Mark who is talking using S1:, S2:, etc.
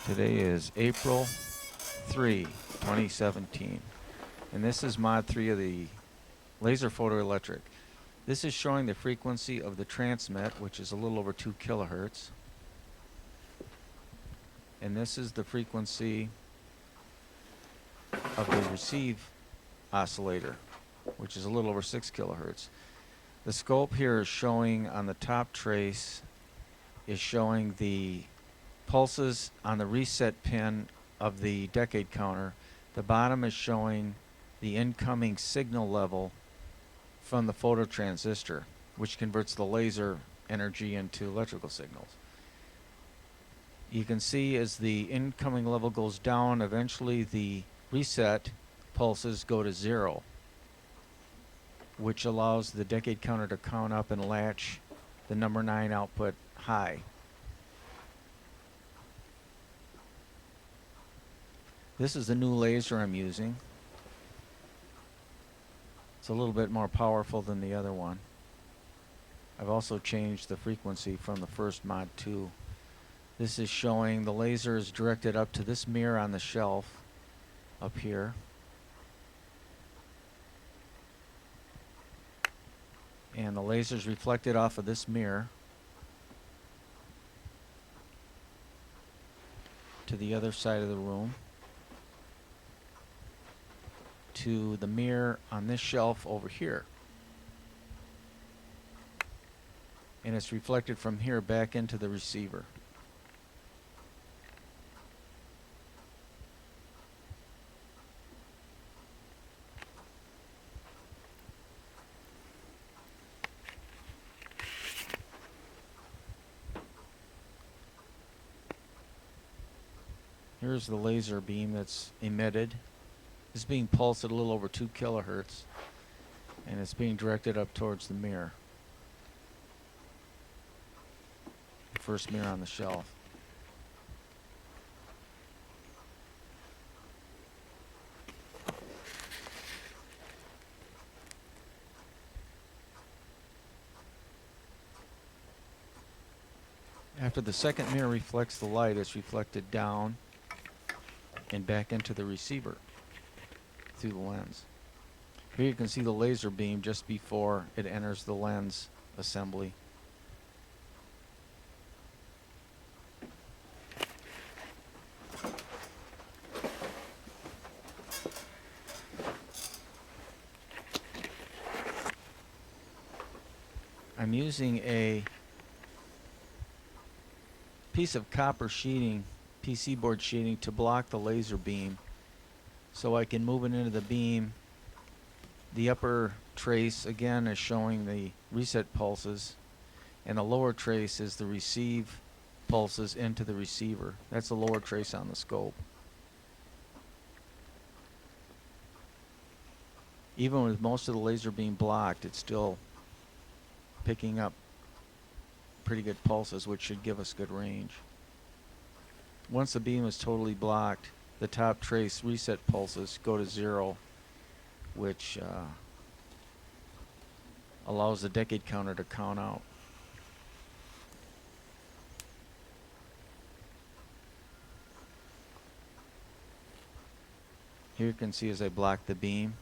S1: Today is April 3, 2017, and this is mod 3 of the laser photoelectric. This is showing the frequency of the transmit, which is a little over 2 kilohertz, and this is the frequency of the receive oscillator, which is a little over 6 kilohertz. The scope here is showing on the top trace is showing the pulses on the reset pin of the decade counter. The bottom is showing the incoming signal level from the phototransistor, which converts the laser energy into electrical signals. You can see as the incoming level goes down, eventually the reset pulses go to 0, which allows the decade counter to count up and latch the number 9 output high. This is the new laser I'm using. It's a little bit more powerful than the other one. I've also changed the frequency from the first mod 2. This is showing the laser is directed up to this mirror on the shelf up here. And the laser is reflected off of this mirror to the other side of the room, to the mirror on this shelf over here. And it's reflected from here back into the receiver. Here's the laser beam that's emitted. It's being pulsed at a little over 2 kilohertz, and it's being directed up towards the mirror. The first mirror on the shelf. After the second mirror reflects the light, it's reflected down and back into the receiver through the lens. Here you can see the laser beam just before it enters the lens assembly. I'm using a piece of copper sheeting, PC board sheeting, to block the laser beam so I can move it into the beam. The upper trace again is showing the reset pulses, and the lower trace is the receive pulses into the receiver. That's the lower trace on the scope. Even with most of the laser beam blocked, it's still picking up pretty good pulses, which should give us good range. Once the beam is totally blocked, the top trace reset pulses go to 0, which allows the decade counter to count out. Here you can see as I block the beam,